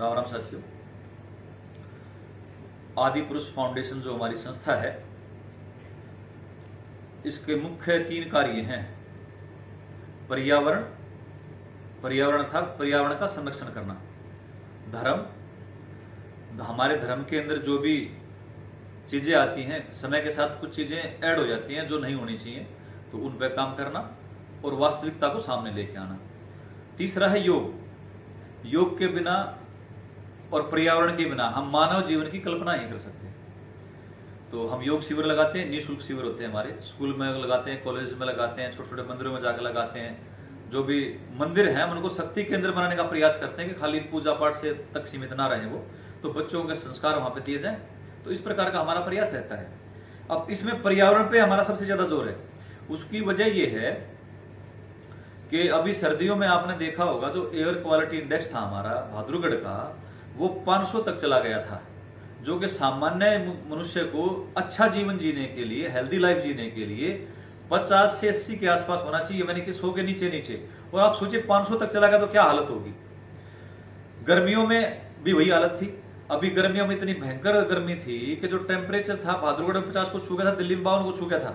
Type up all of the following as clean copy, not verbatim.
राम राम साथियों। आदि पुरुष फाउंडेशन जो हमारी संस्था है, इसके मुख्य 3 कार्य हैं। पर्यावरण अर्थात पर्यावरण का संरक्षण करना। धर्म, हमारे धर्म के अंदर जो भी चीजें आती हैं, समय के साथ कुछ चीजें ऐड हो जाती हैं जो नहीं होनी चाहिए, तो उन पर काम करना और वास्तविकता को सामने लेके आना। तीसरा है योग के बिना और पर्यावरण के बिना हम मानव जीवन की कल्पना नहीं कर सकते। तो हम योग शिविर लगाते हैं, निःशुल्क शिविर होते हैं हमारे, स्कूल में लगाते हैं, कॉलेज में लगाते हैं, छोटे छोटे मंदिरों में जाकर लगाते हैं। जो भी मंदिर हैं हम उनको शक्ति केंद्र बनाने का प्रयास करते हैं कि खाली पूजा पाठ से तक सीमित ना रहे वो, तो बच्चों के संस्कार वहां पे दिए जाएं। तो इस प्रकार का हमारा प्रयास रहता है। अब इसमें पर्यावरण पे हमारा सबसे ज्यादा जोर है। उसकी वजह यह है कि अभी सर्दियों में आपने देखा होगा जो एयर क्वालिटी इंडेक्स था हमारा भाद्रुगढ़ का, वो 500 तक चला गया था, जो कि सामान्य मनुष्य को अच्छा जीवन जीने के लिए, हेल्दी लाइफ जीने के लिए 50 से 80 के आसपास होना चाहिए, यानी कि 100 के नीचे। और आप सोचिए 500 तक चला गया तो क्या हालत होगी। गर्मियों में भी वही हालत थी। अभी गर्मियों में इतनी भयंकर गर्मी थी कि जो टेम्परेचर था भाद्रुगढ़ में 50 को छू गया था, दिल्ली में 52 को छू गया था।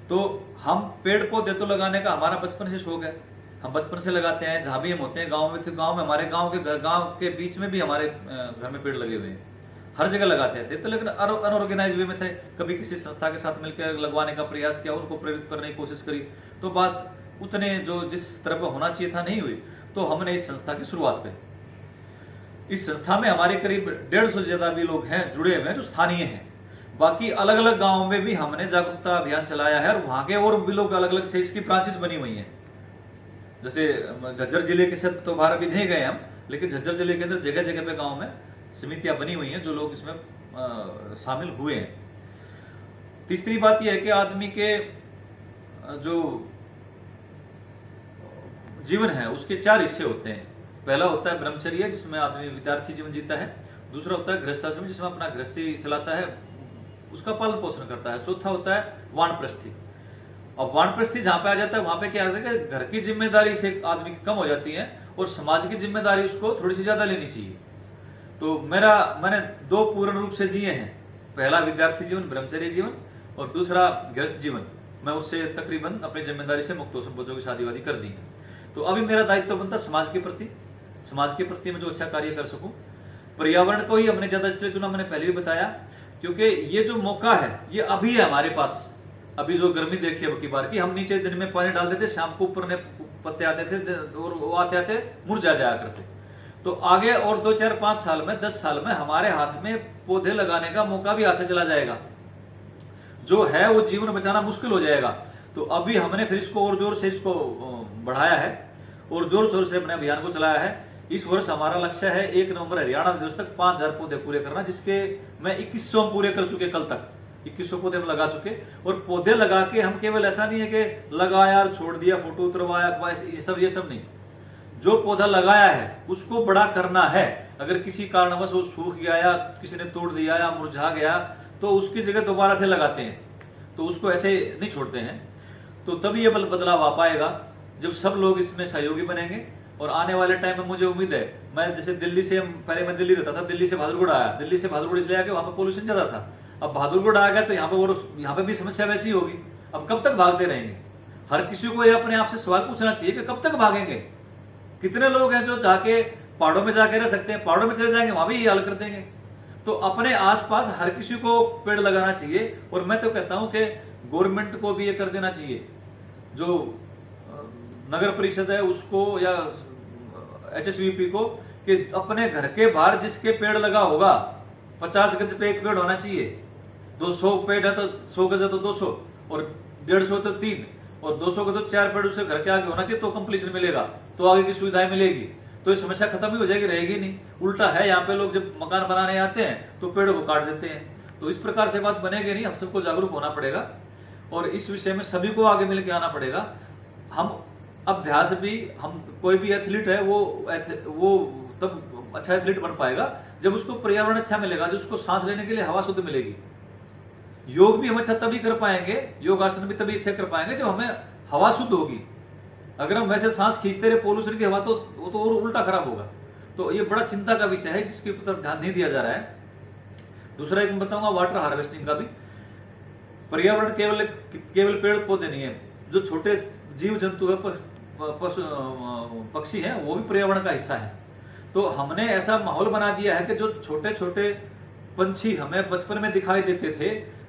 तो हम पेड़ पौधे तो लगाने का हमारा बचपन से शौक है, हम बचपन से लगाते हैं। जहां भी हम होते हैं, गांव में थे, गांव में हमारे गांव के बीच में भी हमारे घर में पेड़ लगे हुए हैं, हर जगह लगाते थे। तो लेकिन अनऑर्गेनाइज वे में थे, कभी किसी संस्था के साथ मिलकर लगवाने का प्रयास किया, उनको प्रेरित करने की कोशिश करी, तो बात उतने जो जिस तरह पर होना चाहिए था नहीं हुई। तो हमने इस संस्था की शुरुआत करी। इस संस्था में हमारे करीब 150 से ज्यादा भी लोग हैं जुड़े हुए हैं जो स्थानीय हैं। बाकी अलग अलग गांवों में भी हमने जागरूकता अभियान चलाया है, और वहां के और भी लोग अलग अलग से इसकी ब्रांचेस बनी हुई हैं। जैसे झज्जर जिले के साथ तो बाहर अभी नहीं गए हम, लेकिन झज्जर जिले के अंदर जगह जगह पे गांव में समितियां बनी हुई हैं जो लोग इसमें शामिल हुए हैं। तीसरी बात यह है कि आदमी के जो जीवन है उसके 4 हिस्से होते हैं। पहला होता है ब्रह्मचर्य, जिसमें आदमी विद्यार्थी जीवन जीता है। दूसरा होता है गृहस्थाश्रम, जिसमें अपना गृहस्थी चलाता है, उसका पालन पोषण करता है। चौथा होता है वानप्रस्थी। और वानप्रस्थी जहां पे आ जाता है, वहां पे क्या होता है कि घर की जिम्मेदारी से आदमी की कम हो जाती है और समाज की जिम्मेदारी उसको थोड़ी सी ज्यादा लेनी चाहिए। तो मैंने 2 पूर्ण रूप से जिए हैं। पहला विद्यार्थी जीवन, ब्रह्मचर्य जीवन, और दूसरा गृहस्थ जीवन। मैं उससे तकरीबन अपनी जिम्मेदारी से मुक्त हो, सब बच्चों की शादी वादी कर दी है। तो अभी मेरा दायित्व बनता समाज के प्रति मैं जो अच्छा कार्य कर सकूं। पर्यावरण को ही हमने ज्यादा इसलिए चुना, मैंने पहले भी बताया, क्योंकि ये जो मौका है ये अभी है हमारे पास। अभी जो गर्मी देखी अब की बार की, हम नीचे दिन में पानी डाल देते, शाम को ऊपर पत्ते आते थे और वो आते मुरझा जाया करते। तो आगे और 2, 4, 5 साल में, 10 साल में हमारे हाथ में पौधे लगाने का मौका भी हाथ से चला जाएगा। जो है वो जीवन बचाना मुश्किल हो जाएगा। तो अभी हमने फिर इसको और जोर से इसको बढ़ाया है और जोर शोर से अपने अभियान को चलाया है। इस वर्ष हमारा लक्ष्य है 1 नवंबर हरियाणा दिवस तक 5000 पौधे पूरे करना, जिसके मैं 2100 पूरे कर चुके। कल तक 2100 पौधे में लगा चुके। और पौधे लगा के हम केवल ऐसा नहीं है कि लगाया और छोड़ दिया, फोटो उतरवाया, ये सब नहीं। जो पौधा लगाया है उसको बड़ा करना है। अगर किसी कारणवश वो सूख गया या किसी ने तोड़ दिया या मुरझा गया, तो उसकी जगह दोबारा से लगाते हैं, तो उसको ऐसे नहीं छोड़ते हैं। तो तभी ये बदलाव आ पाएगा जब सब लोग इसमें सहयोगी बनेंगे। और आने वाले टाइम में मुझे उम्मीद है, मैं जैसे दिल्ली से, पहले मैं दिल्ली रहता था, दिल्ली से भादुरगढ़ आया, दिल्ली से भादुरगढ़ इसलिए आया कि वहां पर पोल्यूशन ज्यादा था। अब भादुरगढ़ आ गया तो यहाँ पे भी समस्या वैसी होगी। अब कब तक भागते रहेंगे? हर किसी को ये अपने आप से सवाल पूछना चाहिए कि कब तक भागेंगे। कितने लोग हैं जो जाके पहाड़ों में जाके रह सकते हैं, पहाड़ों में चले जाएंगे, वहां भी ये हाल कर देंगे। तो अपने आसपास हर किसी को पेड़ लगाना चाहिए। और मैं तो कहता हूं कि गवर्नमेंट को भी ये कर देना चाहिए, जो नगर परिषद है उसको या HSVP को, कि अपने घर के बाहर जिसके पेड़ लगा होगा 50 गज पे 1 पेड़ होना चाहिए। 200 पेड़ है तो 100 गज है तो 200, और 150 तो 3, और 200 का तो 4 पेड़ उसके घर के आगे होना चाहिए, तो कंप्लीशन मिलेगा, तो आगे की सुविधाएं मिलेगी। तो ये समस्या खत्म ही हो जाएगी, रहेगी नहीं। उल्टा है, यहाँ पे लोग जब मकान बनाने आते हैं तो पेड़ों को काट देते हैं। तो इस प्रकार से बात बनेगी नहीं। हम सबको जागरूक होना पड़ेगा और इस विषय में सभी को आगे मिलकर आना पड़ेगा। हम अभ्यास भी, हम कोई भी एथलीट है वो तब अच्छा एथलीट बन पाएगा जब उसको पर्यावरण अच्छा मिलेगा, जब उसको सांस लेने के लिए हवा शुद्ध मिलेगी। योग भी हम अच्छा तभी कर पाएंगे, योगासन भी तभी अच्छे कर पाएंगे जब हमें हवा शुद्ध होगी। अगर हम वैसे सांस खींचते रहे पोल्यूशन की हवा, तो वो तो और उल्टा खराब होगा। तो ये बड़ा चिंता का विषय है जिसके ऊपर ध्यान नहीं दिया जा रहा है। दूसरा एक मैं बताऊंगा वाटर हार्वेस्टिंग का भी। पर्यावरण केवल केवल पेड़ पौधे नहीं है, जो छोटे जीव जंतु है, पशु पक्षी हैं, वो भी पर्यावरण का हिस्सा है। तो हमने ऐसा माहौल बना दिया है कि जो छोटे छोटे पंछी हमें बचपन में दिखाई देते थे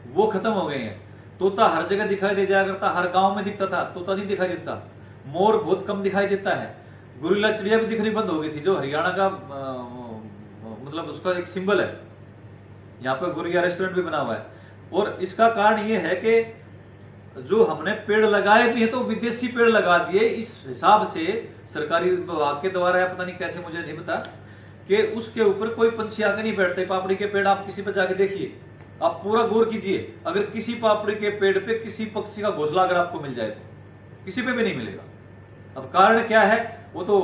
वो खत्म हो गए हैं। तोता हर जगह दिखाई दे जाया करता, हर गांव में दिखता था, तोता नहीं दिखाई देता। मोर बहुत कम दिखाई देता है। गुरिल्ला चिड़िया भी दिखनी बंद हो गई थी, जो हरियाणा का मतलब उसका एक सिंबल है। यहाँ पर गुरिया रेस्टोरेंट भी बना हुआ है। और इसका कारण ये है कि जो हमने पेड़ लगाए भी हैं तो विदेशी पेड़ लगा दिए। इस हिसाब से सरकारी विभाग के द्वारा या पता नहीं कैसे, मुझे नहीं पता, कि उसके ऊपर कोई पंछी आके नहीं बैठते। पापड़ी के पेड़ आप किसी पर जाके देखिए, आप पूरा गौर कीजिए, अगर किसी पापड़ी के पेड़ पे किसी पक्षी का घोंसला अगर आपको मिल जाए तो किसी पे भी नहीं मिलेगा। अब कारण क्या है वो तो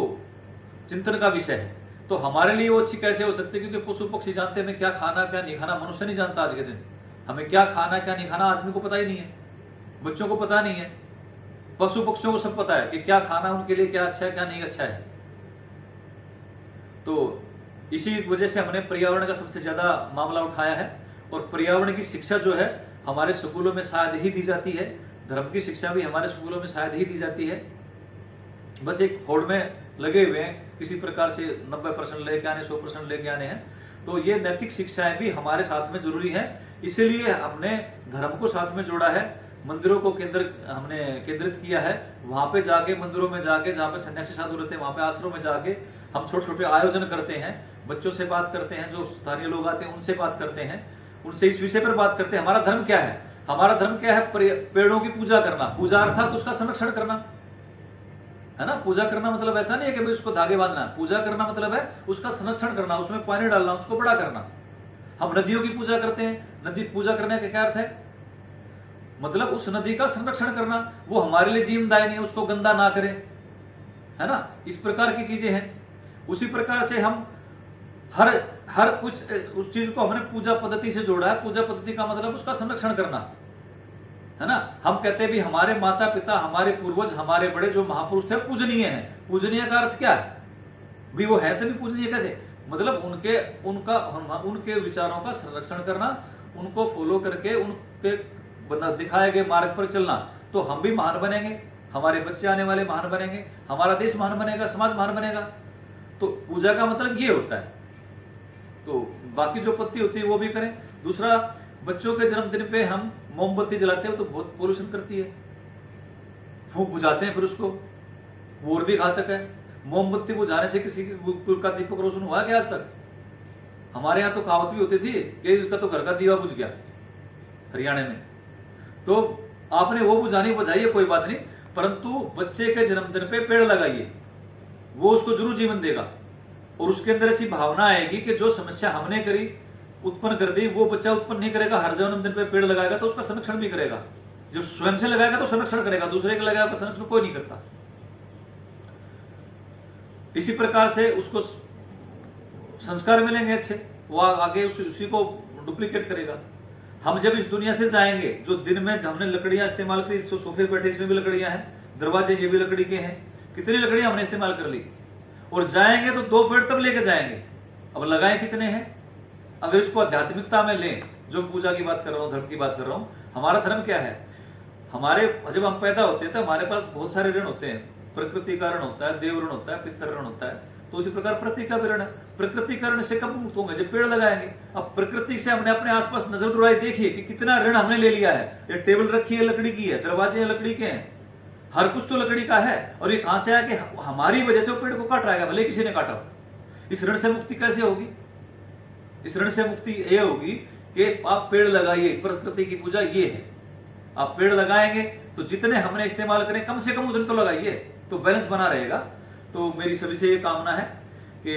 चिंतन का विषय है। तो हमारे लिए वो अच्छी कैसे हो सकती है, क्योंकि पशु पक्षी जानते हैं हमें क्या खाना क्या नहीं खाना। मनुष्य नहीं जानता आज के दिन हमें क्या खाना क्या नहीं खाना, आदमी को पता ही नहीं है, बच्चों को पता नहीं है। पशु पक्षियों को सब पता है कि क्या खाना उनके लिए क्या अच्छा है क्या नहीं अच्छा है। तो इसी वजह से हमने पर्यावरण का सबसे ज्यादा मामला उठाया है। और पर्यावरण की शिक्षा जो है हमारे स्कूलों में शायद ही दी जाती है, धर्म की शिक्षा भी हमारे स्कूलों में शायद ही दी जाती है। बस एक होड़ में लगे हुए हैं, किसी प्रकार से 90% लेके आने, 100% लेके आने हैं। तो ये नैतिक शिक्षाएं भी हमारे साथ में जरूरी है। इसीलिए हमने धर्म को साथ में जोड़ा है, मंदिरों को हमने केंद्रित किया है। वहां पे जाके, मंदिरों में जाके, जहाँ पे सन्यासी साधु रहते हैं वहां पे आश्रम में जाके हम छोटे छोटे आयोजन करते हैं, बच्चों से बात करते हैं, जो स्थानीय लोग आते हैं उनसे बात करते हैं, उनसे इस विषय पर बात करते हैं। हमारा धर्म क्या है? हमारा धर्म क्या है? पेड़ों की पूजा करना। पूजा अर्थात उसका संरक्षण करना, है ना। पूजा करना मतलब ऐसा नहीं है कि भाई उसको धागे बांधना। पूजा करना मतलब है उसका संरक्षण करना, उसमें पानी डालना, उसको बड़ा करना। हम नदियों की पूजा करते हैं, नदी पूजा करने का क्या अर्थ है? मतलब उस नदी का संरक्षण करना, वो हमारे लिए जीवनदायिनी है, उसको गंदा ना करें, है ना। इस प्रकार की चीजें हैं। उसी प्रकार से हम हर कुछ उस चीज को हमने पूजा पद्धति से जोड़ा है। पूजा पद्धति का मतलब उसका संरक्षण करना, है ना। हम कहते हैं भी हमारे माता पिता, हमारे पूर्वज, हमारे बड़े जो महापुरुष थे पूजनीय हैं। पूजनीय का अर्थ क्या है? भी वो है तो नहीं पूजनीय कैसे? मतलब उनके विचारों का संरक्षण करना, उनको फॉलो करके उनके दिखाए गए मार्ग पर चलना। तो हम भी महान बनेंगे, हमारे बच्चे आने वाले महान बनेंगे, हमारा देश महान बनेगा, समाज महान बनेगा। तो पूजा का मतलब ये होता है। तो बाकी जो पत्ती होती है वो भी करें। दूसरा, बच्चों के जन्मदिन पे हम मोमबत्ती जलाते हैं तो बहुत पोल्यूशन करती है, फूंक बुझाते हैं फिर उसको, वो और भी घातक है। मोमबत्ती बुझाने से किसी कुल का दीपक रोशन हुआ क्या आज तक? हमारे यहाँ तो कहावत भी होती थी कि इसका तो घर का दीवा बुझ गया, हरियाणा में। तो आपने वो बुझानी बुझाइए, कोई बात नहीं, परंतु बच्चे के जन्मदिन पे पेड़ लगाइए, वो उसको जरूर जीवन देगा। और उसके अंदर ऐसी भावना आएगी कि जो समस्या हमने करी, उत्पन्न कर दी, वो बच्चा उत्पन्न नहीं करेगा। हर जन्मदिन पे पेड़ लगाएगा तो उसका संरक्षण भी करेगा। जब स्वयं से लगाएगा तो संरक्षण करेगा, दूसरे के लगाएगा संरक्षण कोई नहीं करता। इसी प्रकार से उसको संस्कार मिलेंगे अच्छे, वो आगे उसी को डुप्लीकेट करेगा। हम जब इस दुनिया से जाएंगे, जो दिन में हमने लकड़ियां इस्तेमाल करी, सोफे बैठे इसमें भी लकड़ियां हैं, दरवाजे ये भी लकड़ी के हैं, कितनी लकड़ियां हमने इस्तेमाल कर ली। और जाएंगे तो 2 पेड़ तब लेके जाएंगे, अब लगाए कितने हैं? अगर इसको आध्यात्मिकता में लें, जो पूजा की बात कर रहा हूं, धर्म की बात कर रहा हूं, हमारा धर्म क्या है? हमारे जब हम पैदा होते हैं तो हमारे पास बहुत सारे ऋण होते हैं। प्रकृति का ऋण होता है, देव ऋण होता है, पितर ऋण होता है। तो उसी प्रकार प्रकृति का भी ऋण है। प्रकृति का ऋण से कब मुक्त होंगे? जब पेड़ लगाएंगे। अब प्रकृति से हमने अपने आसपास नजर दौड़ाई, देखिए कि कितना ऋण हमने ले लिया है। ये टेबल रखी है लकड़ी की है, दरवाजे लकड़ी के हैं, हर कुछ तो लकड़ी का है। और ये कहां से आया कि हमारी वजह से वो पेड़ को काट रहा है, भले किसी ने काटा। इस ऋण से मुक्ति कैसे होगी? इस ऋण से मुक्ति ये होगी कि आप पेड़ लगाइए। प्रकृति की पूजा ये है, आप पेड़ लगाएंगे तो जितने हमने इस्तेमाल करें कम से कम उतने तो लगाइए, तो बैलेंस बना रहेगा। तो मेरी सभी से ये कामना है कि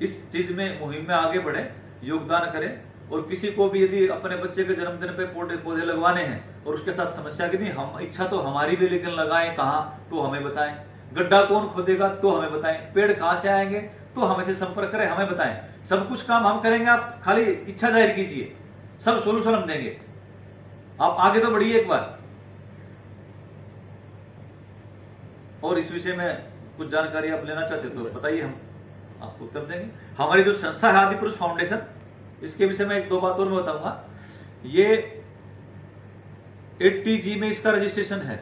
इस चीज में, मुहिम में आगे बढ़े, योगदान करें। और किसी को भी यदि अपने बच्चे के जन्मदिन पे पौधे लगवाने हैं और उसके साथ समस्या की नहीं, हम इच्छा तो हमारी भी, लेकिन लगाएं कहाँ तो हमें बताएं। गड्ढा कौन खोदेगा तो हमें बताएं। पेड़ कहाँ से आएंगे तो हमसे संपर्क करें, हमें बताएं। सब कुछ काम हम करेंगे, आप खाली इच्छा जाहिर कीजिए, सब सोल्यूशन हम देंगे। आप आगे तो बढ़िए एक बार। और इस विषय में कुछ जानकारी आप लेना चाहते तो बताइए, हम आपको उत्तर देंगे। हमारी जो संस्था है आदि पुरुष फाउंडेशन, इसके विषय में एक दो बात और मैं बताऊंगा। ये 80G में इसका रजिस्ट्रेशन है।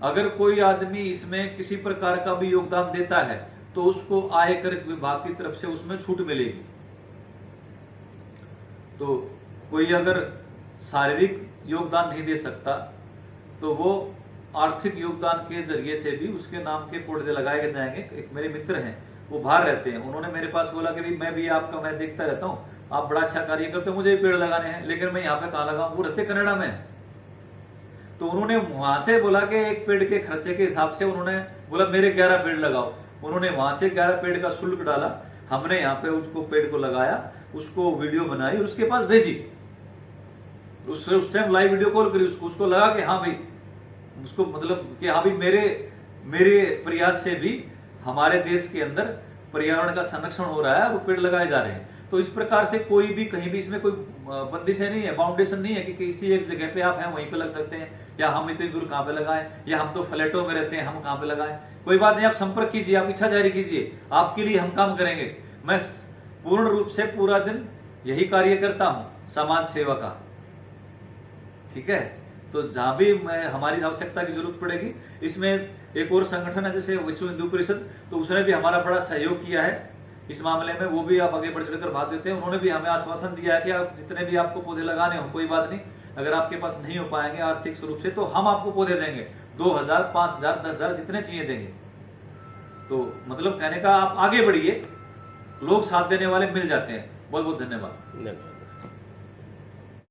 अगर कोई आदमी इसमें किसी प्रकार का भी योगदान देता है तो उसको आयकर विभाग की तरफ से उसमें छूट मिलेगी। तो कोई अगर शारीरिक योगदान नहीं दे सकता तो वो आर्थिक योगदान के जरिए से भी उसके नाम के पौधे लगाए जाएंगे। एक मेरे मित्र हैं, वो बाहर रहते हैं, उन्होंने मेरे पास बोला कि भाई मैं भी आपका, मैं देखता रहता हूँ, आप बड़ा अच्छा कार्य करते हो, मुझे भी पेड़ लगाने हैं, लेकिन मैं यहाँ पे कहाँ लगाऊं? वो रहते कनाडा में। तो उन्होंने वहां से बोला कि एक पेड़ के खर्चे के हिसाब से उन्होंने बोला मेरे 11 पेड़ लगाओ। उन्होंने वहां से 11 पेड़ का शुल्क डाला, हमने यहाँ पे उसको पेड़ को लगाया, उसको वीडियो बनाई और उसके पास भेजी। उस टाइम लाइव वीडियो कॉल करी उसको लगा कि हाँ भाई, उसको मतलब कि हाँ भाई मेरे प्रयास से भी हमारे देश के अंदर पर्यावरण का संरक्षण हो रहा है, वो पेड़ लगाए जा रहे हैं। तो इस प्रकार से कोई भी कहीं भी इसमें कोई बंदिशें नहीं है, बाउंडेशन नहीं है कि किसी एक जगह पे आप हैं वहीं पे लग सकते हैं, या हम इतनी दूर कहाँ पे लगाएं, या हम तो फ्लैटों में रहते हैं हम कहाँ पे लगाएं। कोई बात नहीं, आप संपर्क कीजिए, आप इच्छा जारी कीजिए, आपके लिए हम काम करेंगे। मैं पूर्ण रूप से पूरा दिन यही कार्य करता हूँ समाज सेवा का, ठीक है। तो जहां भी हमारी आवश्यकता की जरूरत पड़ेगी, इसमें एक और संगठन है जैसे विश्व हिंदू परिषद, तो उसने भी हमारा बड़ा सहयोग किया है इस मामले में, वो भी आप आगे बढ़ चढ़कर भाग देते हैं। उन्होंने भी हमें आश्वासन दिया है कि आप जितने भी आपको पौधे लगाने हो, कोई बात नहीं, अगर आपके पास नहीं हो पाएंगे आर्थिक स्वरूप से तो हम आपको पौधे देंगे, 2000, 5000, 10,000 जितने चाहिए देंगे। तो मतलब कहने का आप आगे बढ़िए, लोग साथ देने वाले मिल जाते हैं। बहुत बहुत धन्यवाद।